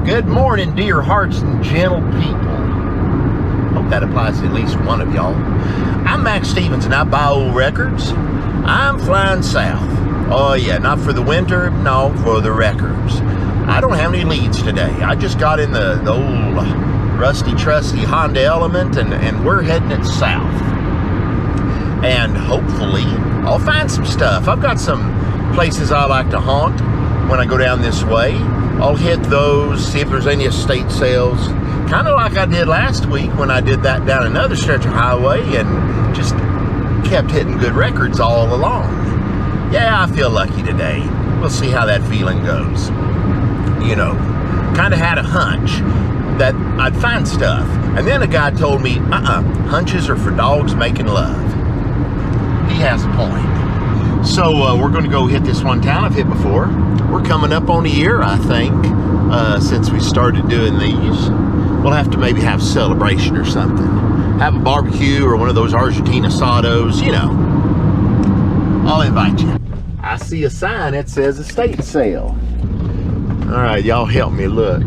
Good morning, dear hearts and gentle people. Hope that applies to at least one of y'all. I'm Max Stevens and I buy old records. I'm flying south. Oh yeah, not for the winter, no, for the records. I don't have any leads today. I just got in the old rusty trusty Honda Element and we're heading it south. And hopefully I'll find some stuff. I've got some places I like to haunt when I go down this way. I'll hit those, see if there's any estate sales. Kind of like I did last week when I did that down another stretch of highway and just kept hitting good records all along. Yeah, I feel lucky today. We'll see how that feeling goes. You know, kind of had a hunch that I'd find stuff. And then a guy told me, hunches are for dogs making love. He has a point. So we're going to go hit this one town I've hit before. We're coming up on a year, I think, since we started doing these. We'll have to maybe have a celebration or something. Have a barbecue or one of those Argentina asados, you know. I'll invite you. I see a sign that says estate sale. All right, y'all help me look.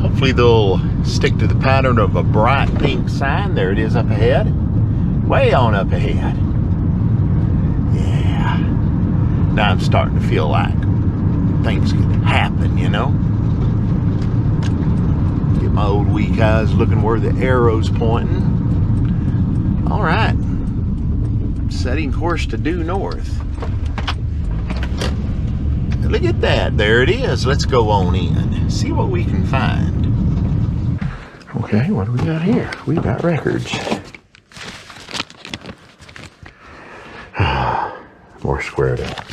Hopefully they'll stick to the pattern of a bright pink sign. There it is up ahead. Way on up ahead. Yeah. Now I'm starting to feel like things could happen, you know. Get my old weak eyes looking where the arrow's pointing. All right. Setting course to due north. Look at that. There it is. Let's go on in. See what we can find. Okay, what do we got here? We got records. More squared up.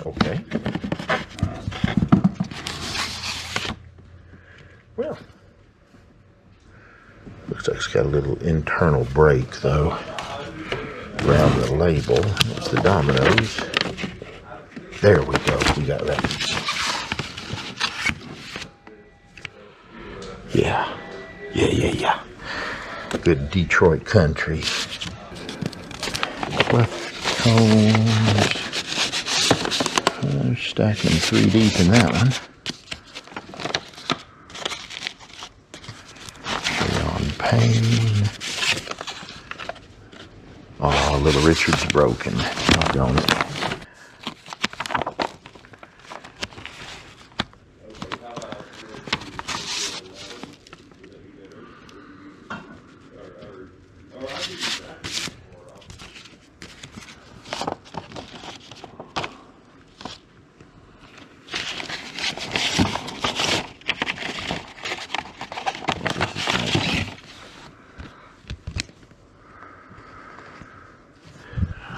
Okay. Well, looks like it's got a little internal break though around the label. That's the dominoes. There we go. We got records. Yeah. Good Detroit country. Cleft tones. They're stacking 3 deep in that one. Crayon pain. Oh, Little Richard's broken. Doggone it.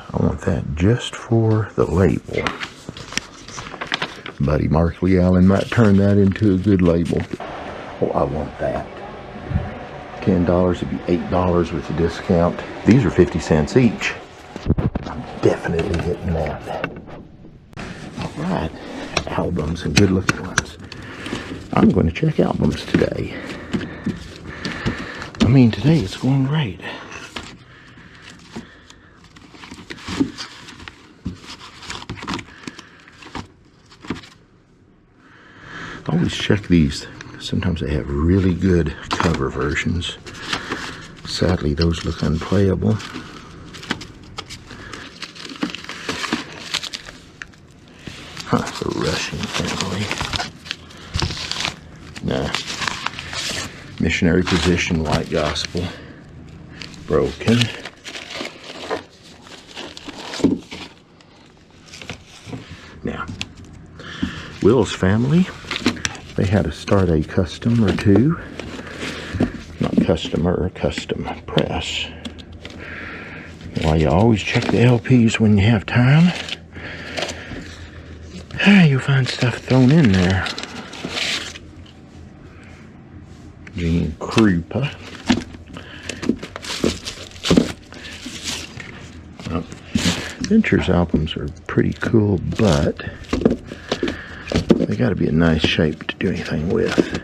I want that just for the label. Buddy Mark Lee Allen might turn that into a good label. Oh, I want that. $10 would be $8 with the discount. These are 50 cents each. I'm definitely hitting that. All right, albums and good looking ones. I'm going to check albums today. I mean, today it's going great. Always check these. Sometimes they have really good cover versions. Sadly, those look unplayable. The Russian family. Nah. Missionary Position, White Gospel. Broken. Now, Will's family. They had to start a custom or two. Not customer, custom press. Why you always check the LPs when you have time. You'll find stuff thrown in there. Gene Krupa. Well, Venture's albums are pretty cool, but they got to be in nice shape to do anything with.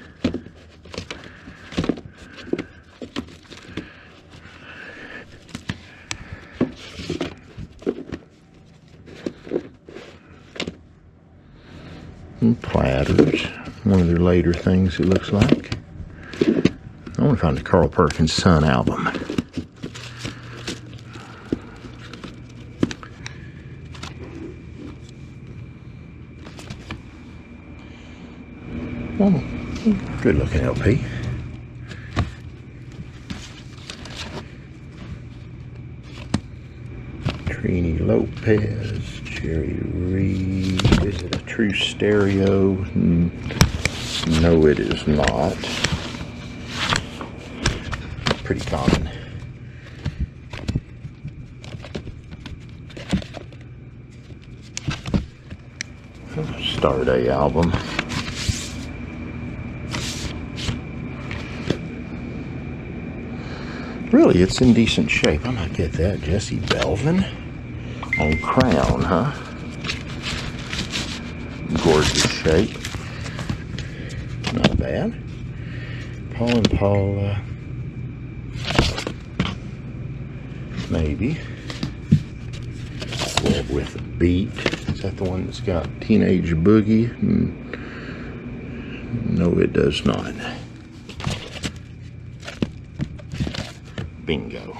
Platters. One of their later things, it looks like. I want to find the Carl Perkins Son album. Oh, good looking LP. Trini Lopez, Jerry Reed. Is it a true stereo? No, it is not. Pretty common. Star Day album. Really, it's in decent shape. I might get that. Jesse Belvin on Crown, huh? Gorgeous shape. Not bad. Paul and Paula. Maybe. Well, with a beat. Is that the one that's got Teenage Boogie? No, it does not. Bingo.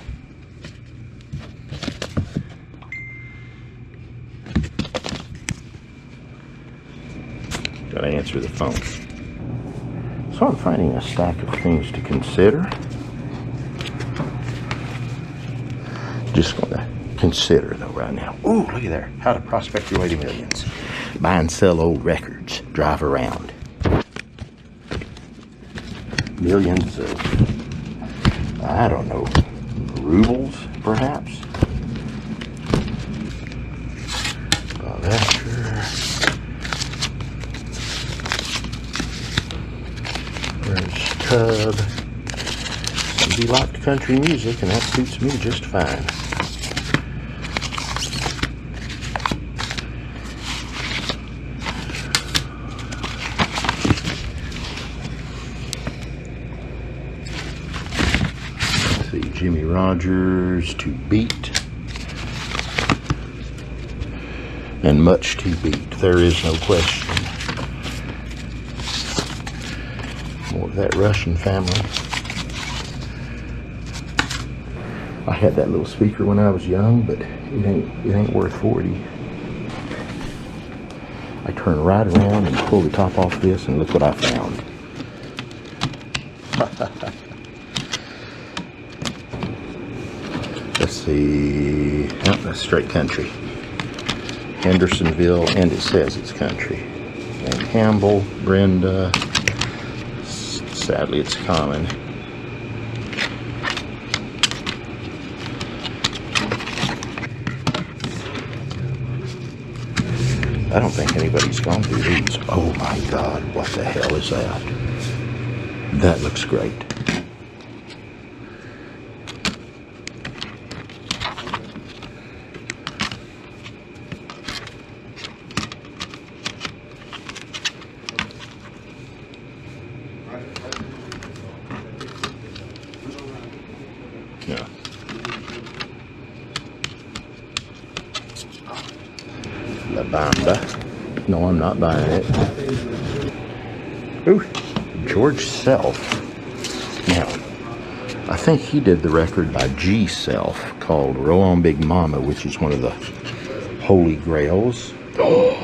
Gotta answer the phone. So I'm finding a stack of things to consider. Just gonna consider though right now. Ooh, look at there. How to prospect your way to millions. Buy and sell old records. Drive around. Millions of, I don't know, rubles perhaps. There's Tub. He liked country music, and that suits me just fine. Let's see, Jimmy Rogers, To Beat. And much to beat, there is no question. More of that Russian family. I had that little speaker when I was young, but it ain't worth 40. I turn right around and pull the top off this, and look what I found. Let's see. Oh, that's straight country. Hendersonville, and it says it's country. And Campbell, Brenda. Sadly, it's common. I don't think anybody's gone through these. Oh my God, what the hell is that? That looks great. Yeah. La Bamba. No, I'm not buying it. Ooh, George Self. Now, I think he did the record by G Self called Roll On Big Mama, which is one of the holy grails. Oh.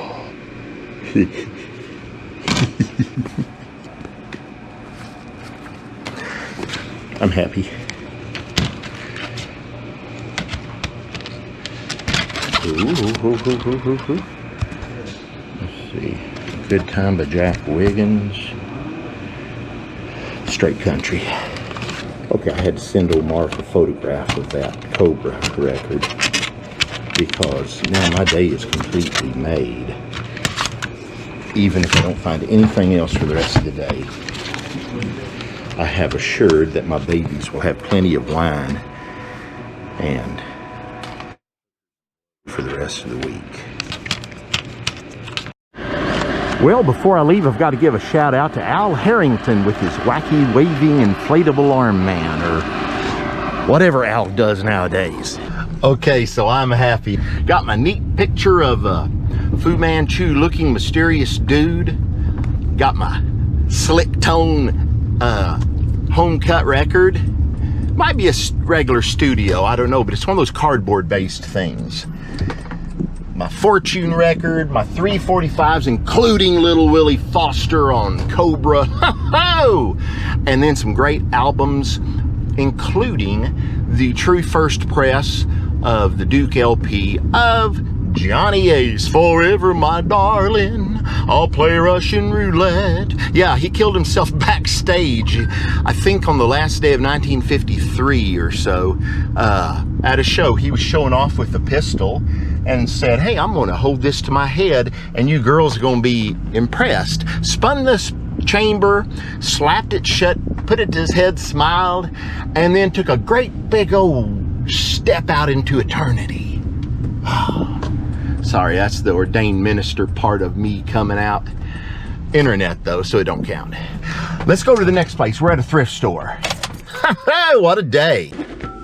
I'm happy. Ooh. Let's see. Good Time by Jack Wiggins. Straight country. Okay, I had to send Omar a photograph of that Cobra record because now my day is completely made. Even if I don't find anything else for the rest of the day, I have assured that my babies will have plenty of wine and for the rest of the week. Well, before I leave, I've got to give a shout out to Al Harrington with his wacky waving inflatable arm man, or whatever Al does nowadays. Okay, so I'm happy. Got my neat picture of a Fu Manchu looking mysterious dude Got my slick tone home cut record. Might be a regular studio, I don't know, but it's one of those cardboard based things. My Fortune record, my 345s, including Little Willie Foster on Cobra, and then some great albums, including the true first press of the Duke LP of Johnny Ace, Forever My Darling, I'll play Russian roulette. Yeah, he killed himself backstage, I think on the last day of 1953 or so, at a show. He was showing off with a pistol and said, hey, I'm gonna hold this to my head and you girls are gonna be impressed. Spun this chamber, slapped it shut, put it to his head, smiled, and then took a great big old step out into eternity. Sorry, that's the ordained minister part of me coming out. Internet though, so it don't count. Let's go to the next place. We're at a thrift store. What a day.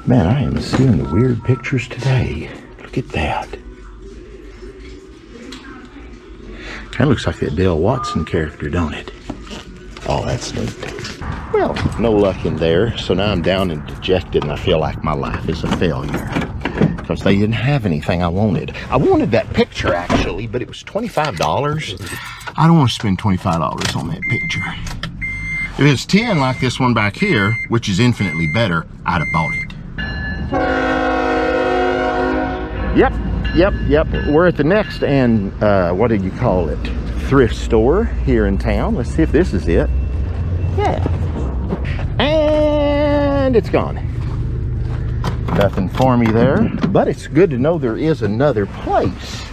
Man, I am seeing the weird pictures today. Look at that. Kind of looks like that Dale Watson character, don't it? Oh, that's neat. Well, no luck in there, so now I'm down and dejected and I feel like my life is a failure. Because they didn't have anything I wanted. I wanted that picture actually, but it was $25. I don't want to spend $25 on that picture. If it was 10 like this one back here, which is infinitely better, I'd have bought it. Yep. We're at the next and what do you call it? Thrift store here in town. Let's see if this is it. Yeah. And it's gone. Nothing for me there, but it's good to know there is another place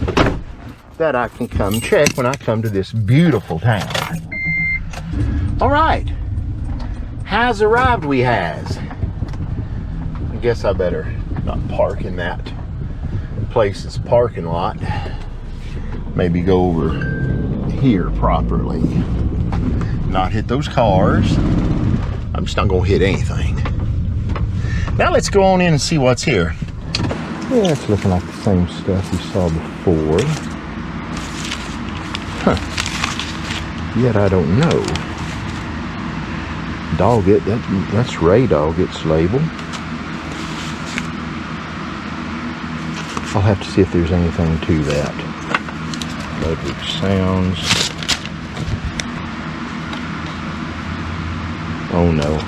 that I can come check when I come to this beautiful town. All right, has arrived we has. I guess I better not park in that place's parking lot. Maybe go over here properly. Not hit those cars. I'm just not gonna hit anything. Now let's go on in and see what's here. Yeah, it's looking like the same stuff we saw before. Yet I don't know. Dog it, that's Ray Dog, it's labeled. I'll have to see if there's anything to that. Ludwig Sounds. Oh no.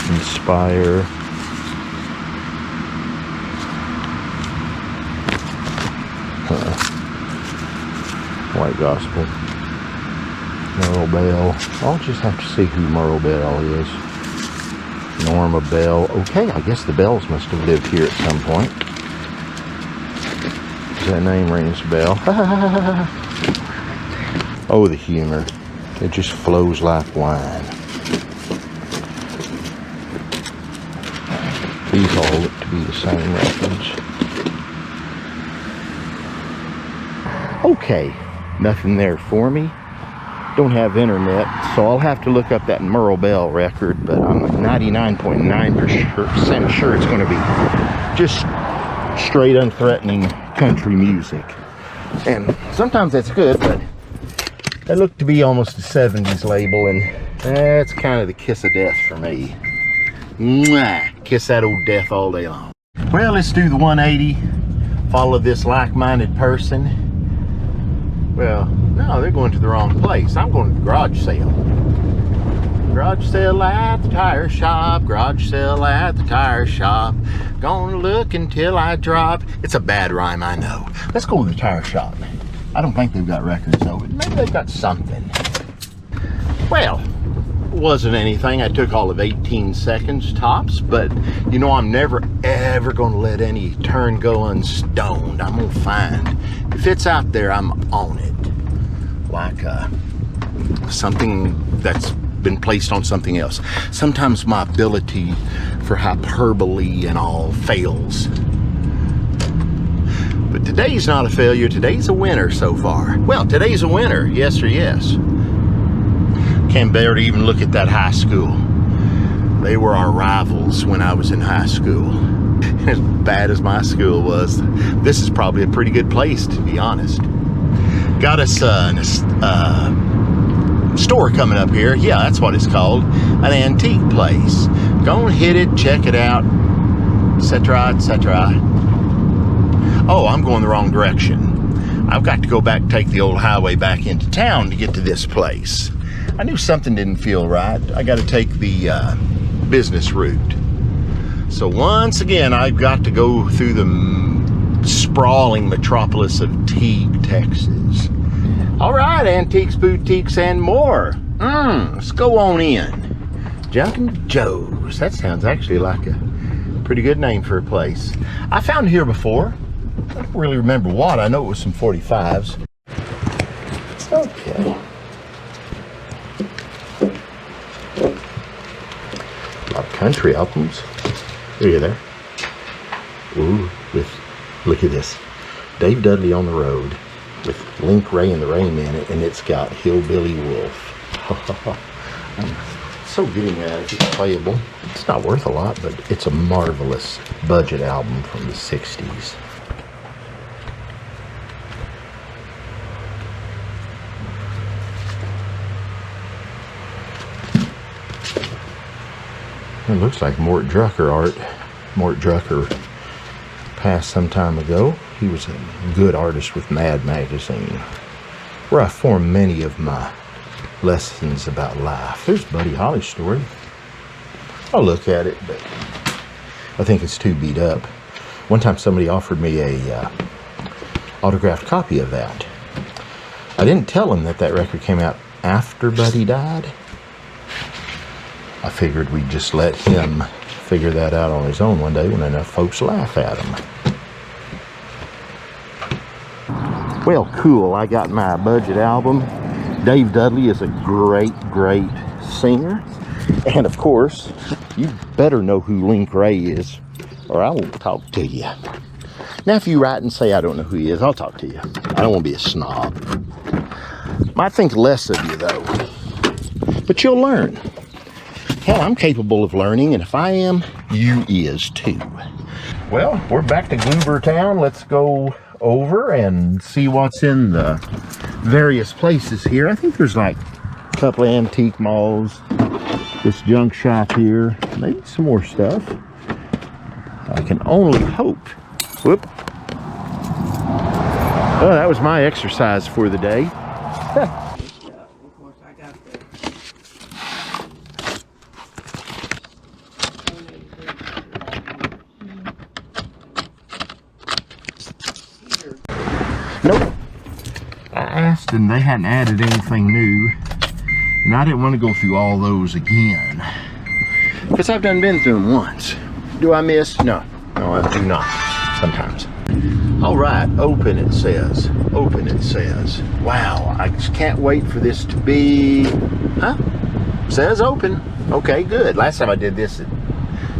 Inspire. White Gospel. Merle Bell. I'll just have to see who Merle Bell is. Norma Bell. Okay, I guess the Bells must have lived here at some point. That name rings a bell. Oh, the humor. It just flows like wine. These all look to be the same records. Okay, nothing there for me. Don't have internet, so I'll have to look up that Merle Bell record, but I'm 99.9% sure it's going to be just straight unthreatening country music. And sometimes that's good, but that looked to be almost a 70s label, and that's kind of the kiss of death for me. Mwah! Kiss that old death all day long. Well, let's do the 180. Follow this like-minded person. Well, no, they're going to the wrong place. I'm going to the garage sale. Garage sale at the tire shop. Garage sale at the tire shop. Gonna look until I drop. It's a bad rhyme, I know. Let's go to the tire shop. I don't think they've got records though, but maybe they've got something. Well, wasn't anything. I took all of 18 seconds tops, but you know I'm never ever gonna let any turn go unstoned. I'm gonna find, if it's out there, I'm on it. Like something that's been placed on something else. Sometimes my ability for hyperbole and all fails. But today's not a failure, today's a winner so far. Well, today's a winner, yes or yes. Can't bear to even look at that high school. They were our rivals when I was in high school. As bad as my school was, this is probably a pretty good place, to be honest. got us a store coming up here. Yeah, that's what it's called. An antique place. Go and hit it, check it out, etc., etc. Oh, I'm going the wrong direction. I've got to go back, take the old highway back into town to get to this place. I knew something didn't feel right. I got to take the business route. So once again, I've got to go through the sprawling metropolis of Teague, Texas. All right, antiques, boutiques, and more. Let's go on in. Junkin' Joe's. That sounds actually like a pretty good name for a place. I found it here before. I don't really remember what. I know it was some 45s. Okay. A lot of country albums. Look at there. Ooh, look at this. Dave Dudley on the Road with Link Ray and the Rain in it, and it's got Hillbilly Wolf. I'm so getting at it. It's playable. It's not worth a lot, but it's a marvelous budget album from the 60s. It looks like Mort Drucker art. Mort Drucker passed some time ago. He was a good artist with Mad Magazine, where I formed many of my lessons about life. There's Buddy Holly's story. I'll look at it, but I think it's too beat up. One time somebody offered me a autographed copy of that. I didn't tell him that that record came out after Buddy died. I figured we'd just let him figure that out on his own one day when enough folks laugh at him. Well, cool. I got my budget album. Dave Dudley is a great, great singer. And of course, you better know who Link Ray is, or I won't talk to you. Now, if you write and say I don't know who he is, I'll talk to you. I don't want to be a snob. Might think less of you, though. But you'll learn. Hell, I'm capable of learning, and if I am, you is too. Well, we're back to Goober Town. Let's go over and see what's in the various places here. I think there's like a couple of antique malls, this junk shop here, maybe some more stuff. I can only hope. Whoop. Oh, that was my exercise for the day. Nope. I asked and they hadn't added anything new, and I didn't want to go through all those again because I've done been through them once. Do I miss? No, I do not. Sometimes. All right, open it says. Open it says. Wow, I just can't wait for this to be. Huh? Says open. Okay, good. Last time I did this, it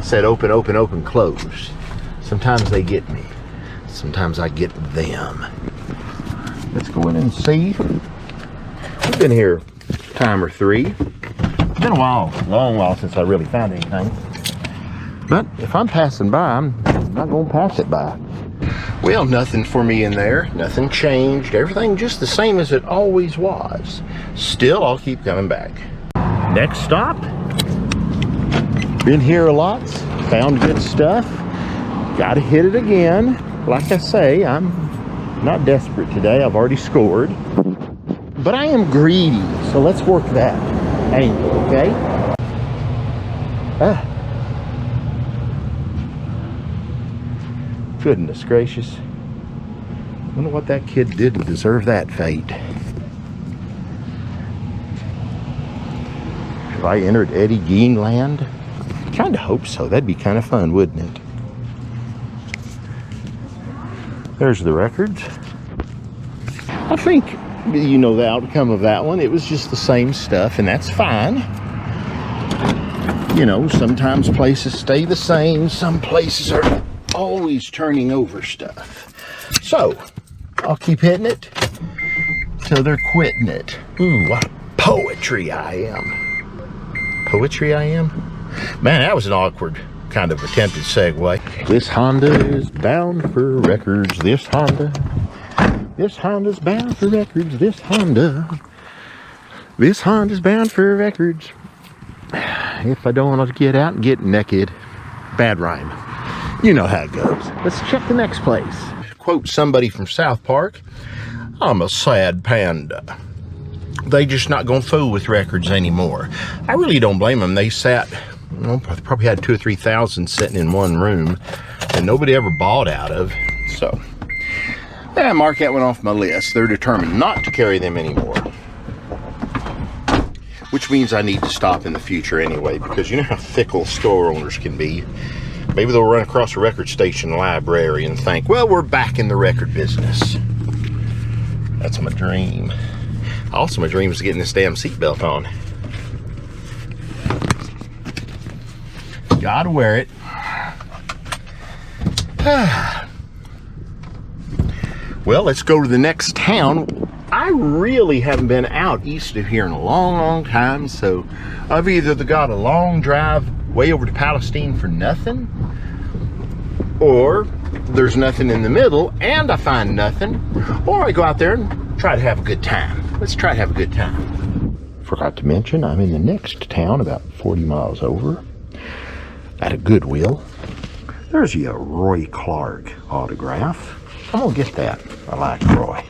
said open, open, open, close. Sometimes they get me. Sometimes I get them. Let's go in and see. We've been here a time or three. It's been a while, a long while since I really found anything. But if I'm passing by, I'm not going to pass it by. Well, nothing for me in there. Nothing changed. Everything just the same as it always was. Still, I'll keep coming back. Next stop. Been here a lot. Found good stuff. Got to hit it again. Like I say, I'm not desperate today. I've already scored. But I am greedy, so let's work that angle, okay? Goodness gracious. I wonder what that kid did to deserve that fate. Have I entered Eddie Gein land? Kind of hope so. That'd be kind of fun, wouldn't it? There's the records. I think you know the outcome of that one. It was just the same stuff, and that's fine. You know, sometimes places stay the same. Some places are always turning over stuff. So, I'll keep hitting it till they're quitting it. Ooh, what poetry I am. Poetry I am? Man, that was an awkward kind of attempted segue. This Honda is bound for records. This Honda This Honda's bound for records. This Honda's bound for records. If I don't want to get out and get naked. Bad rhyme. You know how it goes. Let's check the next place. Quote somebody from South Park. I'm a sad panda. They just not gonna fool with records anymore. I really don't blame them. They sat, probably had 2,000 or 3,000 sitting in one room and nobody ever bought out of. So, yeah, mark that one off my list. They're determined not to carry them anymore. Which means I need to stop in the future anyway, because you know how fickle store owners can be. Maybe they'll run across a record station library and think, well, we're back in the record business. That's my dream. Also, my dream is getting this damn seatbelt on. Gotta wear it. Well, let's go to the next town. I really haven't been out east of here in a long, long time, so I've either got a long drive way over to Palestine for nothing, or there's nothing in the middle and I find nothing, or I go out there and try to have a good time. Let's try to have a good time. Forgot to mention, I'm in the next town about 40 miles over at a Goodwill. There's your Roy Clark autograph. I'm gonna get that. I like Roy.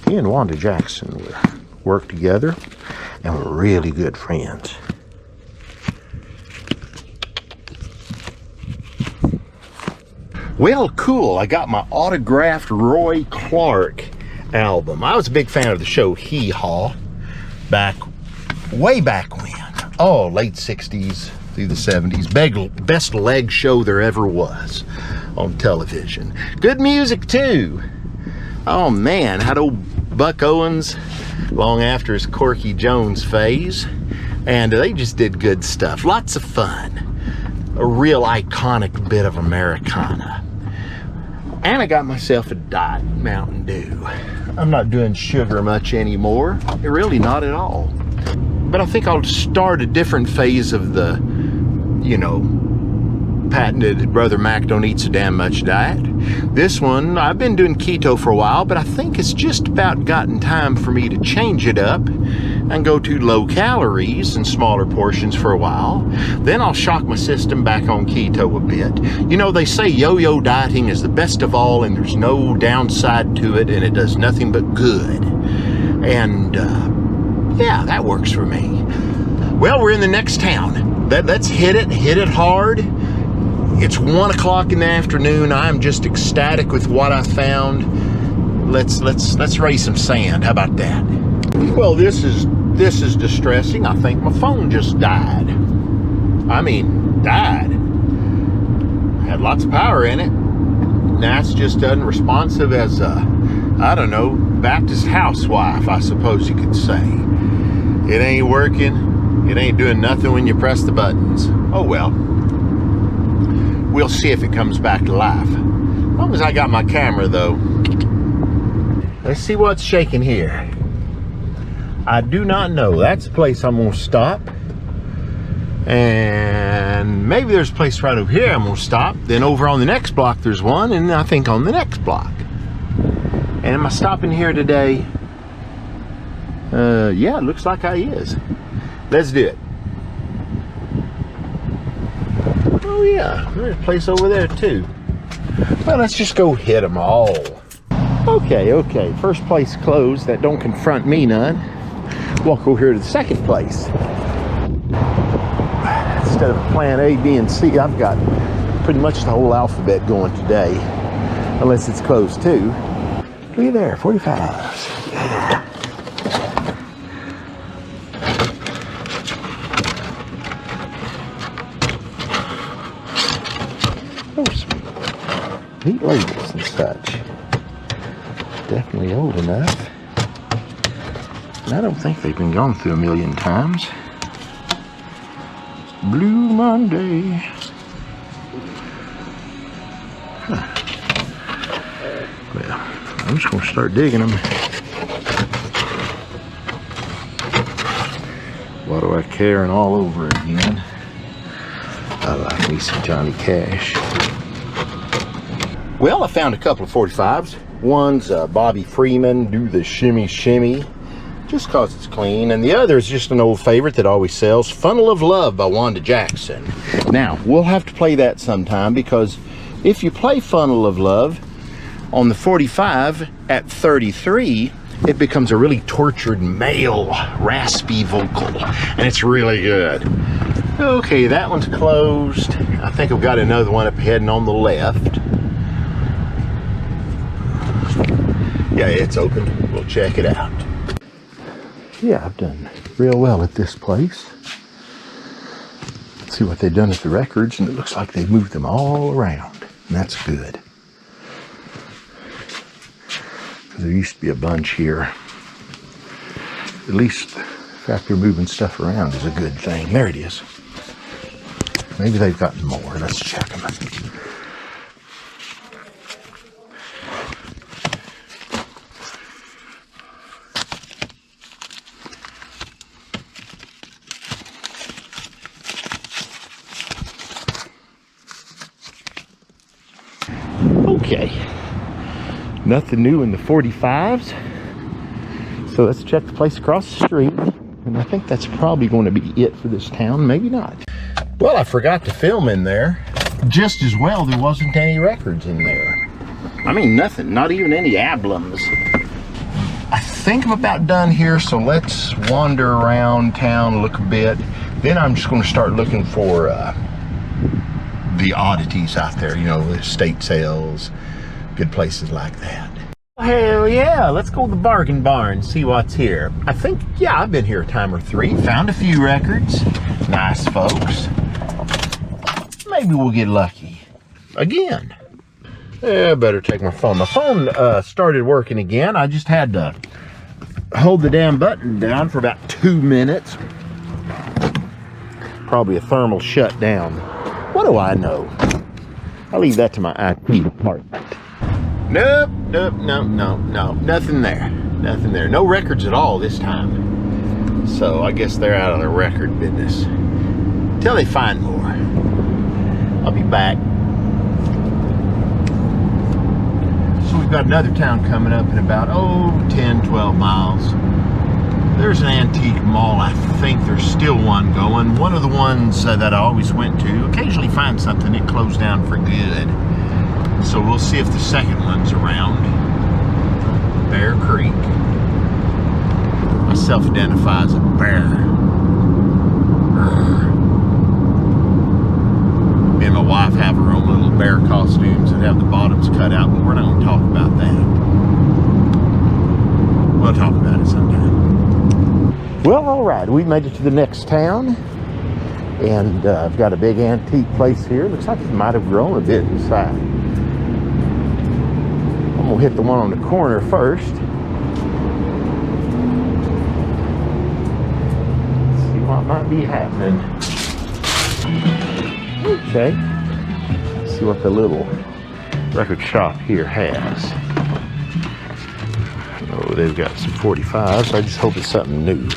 He and Wanda Jackson work together and we're really good friends. Well, cool. I got my autographed Roy Clark album. I was a big fan of the show Hee Haw way back when. Oh, late 60s through the 70s. Best leg show there ever was on television. Good music too. Oh man, had old Buck Owens long after his Corky Jones phase, and they just did good stuff. Lots of fun. A real iconic bit of Americana. And I got myself a Diet Mountain Dew. I'm not doing sugar much anymore. Really not at all. But I think I'll start a different phase of the, patented Brother Mac don't eat so damn much diet. This one, I've been doing keto for a while, but I think it's just about gotten time for me to change it up and go to low calories and smaller portions for a while. Then I'll shock my system back on keto a bit. You know, they say yo-yo dieting is the best of all and there's no downside to it and it does nothing but good. And yeah, that works for me. Well, we're in the next town. Let's hit it hard. It's 1 o'clock in the afternoon. I'm just ecstatic with what I found. Let's raise some sand. How about that? Well, this is distressing. I think my phone just died. I mean, died. Had lots of power in it. Now it's just unresponsive as a, I don't know, Baptist housewife, I suppose you could say. It ain't working. It ain't doing nothing when you press the buttons. Oh well. We'll see if it comes back to life. As long as I got my camera though. Let's see what's shaking here. I do not know. That's a place I'm gonna stop. And maybe there's a place right over here I'm gonna stop. Then over on the next block there's one, and I think on the next block. And am I stopping here today? Yeah, it looks like I is. Let's do it. Oh yeah, there's a place over there too. Well, let's just go hit them all. Okay, first place closed. That don't confront me none. Walk over here to the second place. Instead of plan A, B, and C, I've got pretty much the whole alphabet going today. Unless it's closed too. Look at there, 45. Yeah. Neat labels and such. Definitely old enough. And I don't think they've been gone through a million times. Blue Monday. Huh. Well, I'm just going to start digging them. What do I care and all over again? I like me some Johnny Cash. Well, I found a couple of 45s. One's Bobby Freeman, Do the Shimmy Shimmy, just cause it's clean. And the other is just an old favorite that always sells, Funnel of Love by Wanda Jackson. Now, we'll have to play that sometime, because if you play Funnel of Love on the 45 at 33, it becomes a really tortured male raspy vocal, and it's really good. Okay, that one's closed. I think I've got another one up ahead and on the left. Yeah, it's open. We'll check it out. Yeah, I've done real well at this place. Let's see what they've done at the records, and it looks like they've moved them all around, and that's good. Because there used to be a bunch here. At least the fact they're moving stuff around is a good thing. There it is. Maybe they've gotten more. Let's check them. Okay, nothing new in the 45s, so let's check the place across the street, and I think that's probably going to be it for this town, maybe not. Well, I forgot to film in there. Just as well, there wasn't any records in there. I mean, nothing, not even any albums. I think I'm about done here, so let's wander around town, look a bit. Then I'm just going to start looking for the oddities out there, you know, estate sales, good places like that. Hell yeah, let's go to the bargain barn, see what's here. I think, yeah, I've been here a time or three, found a few records. Nice folks. Maybe we'll get lucky again. Yeah, I better take my phone. My phone started working again. I just had to hold the damn button down for about 2 minutes. Probably a thermal shutdown. What do I know? I'll leave that to my IT department. Nope, nope, no, no, no. Nothing there. Nothing there. No records at all this time. So I guess they're out of the record business. Till they find more. I'll be back. So we've got another town coming up in about, 10, 12 miles. There's an antique mall. I think there's still one going. One of the ones that I always went to. Occasionally find something. It closed down for good. So we'll see if the second one's around. Bear Creek. I self-identify as a bear. Me and my wife have our own little bear costumes that have the bottoms cut out, but we're not going to talk about that. We'll talk about it sometime. Well, all right, we made it to the next town, and I've got a big antique place here. Looks like it might have grown a bit inside. I'm gonna hit the one on the corner first. See what might be happening. Okay. Let's see what the little record shop here has. Oh, they've got some 45s. I just hope it's something new.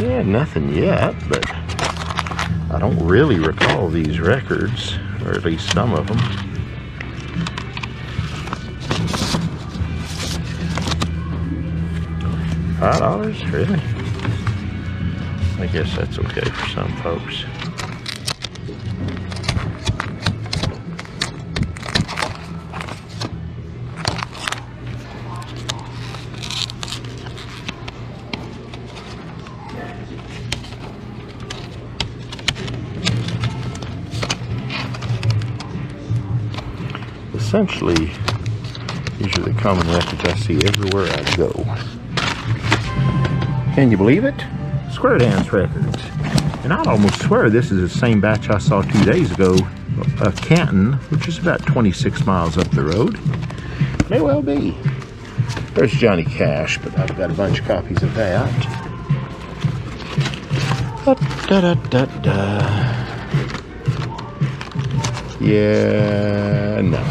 Yeah, nothing yet, but I don't really recall these records, or at least some of them. $5? Really? I guess that's okay for some folks. Essentially, these are the common records I see everywhere I go. Can you believe it? Square dance records. And I'd almost swear this is the same batch I saw 2 days ago, Canton, which is about 26 miles up the road. May well be. There's Johnny Cash, but I've got a bunch of copies of that. Yeah, no.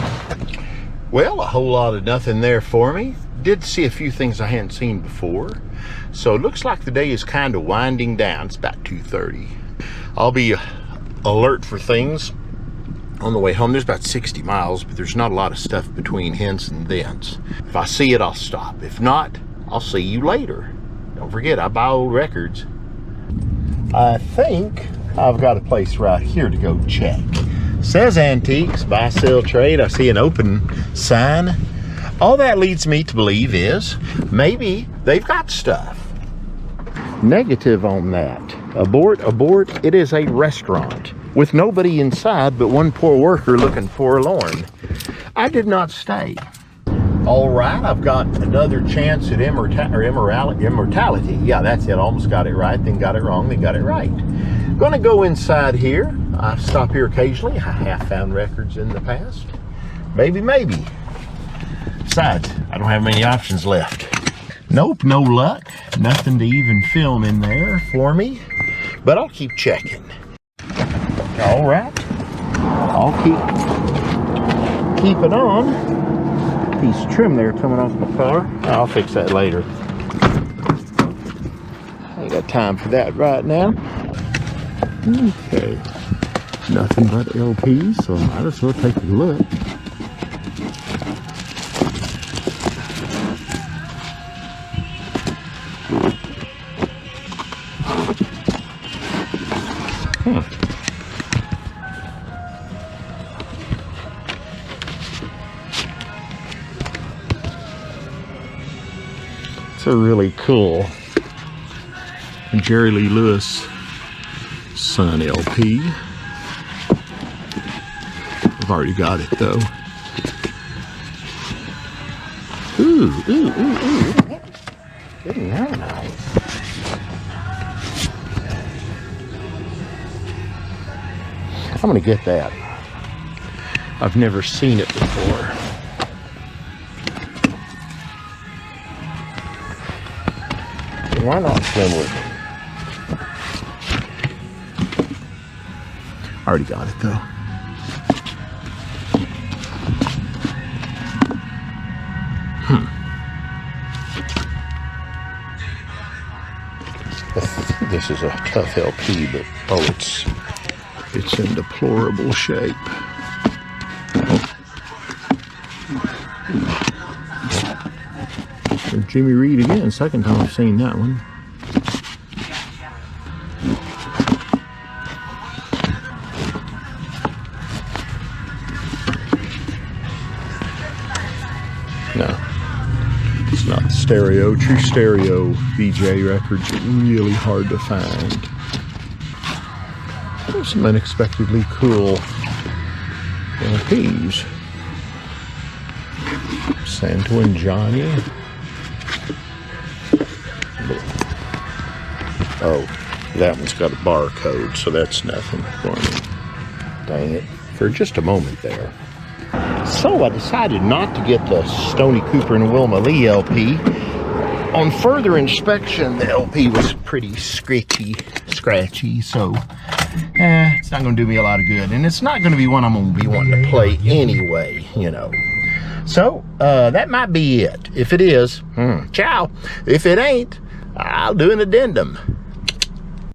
Well, a whole lot of nothing there for me. Did see a few things I hadn't seen before. So it looks like the day is kind of winding down. It's about 2:30. I'll be alert for things on the way home. There's about 60 miles, but there's not a lot of stuff between hence and thence. If I see it, I'll stop. If not, I'll see you later. Don't forget, I buy old records. I think I've got a place right here to go check. Says antiques, buy, sell, trade. I see an open sign. All that leads me to believe is maybe they've got stuff. Negative on that. Abort, abort. It is a restaurant with nobody inside but one poor worker looking forlorn. I did not stay. All right, I've got another chance at immortality. Yeah, that's it. Almost got it right, then got it wrong, then got it right. Gonna go inside here. I stop here occasionally. I have found records in the past. Maybe. Besides, I don't have many options left. Nope, no luck. Nothing to even film in there for me. But I'll keep checking. All right. I'll keep it on. Piece of trim there coming off my car. I'll fix that later. I ain't got time for that right now. Okay. Nothing but LPs, so I might as well take a look. It's a really cool Jerry Lee Lewis Son LP. I've already got it though. Ooh. Getting that nice. I'm gonna get that. I've never seen it before. Why not swim with it? Already got it though. This is a tough LP, but it's in deplorable shape. Jimmy Reed again, second time I've seen that one. No, it's not stereo. True stereo VJ records are really hard to find. There's some unexpectedly cool LPs. Santo and Johnny. Oh, that one's got a barcode, so that's nothing for me. Dang it. For just a moment there. So I decided not to get the Stoney Cooper and Wilma Lee LP. On further inspection, the LP was pretty scratchy, so it's not going to do me a lot of good. And it's not going to be one I'm going to be wanting to play anyway, you know. So, that might be it. If it is, ciao. If it ain't, I'll do an addendum.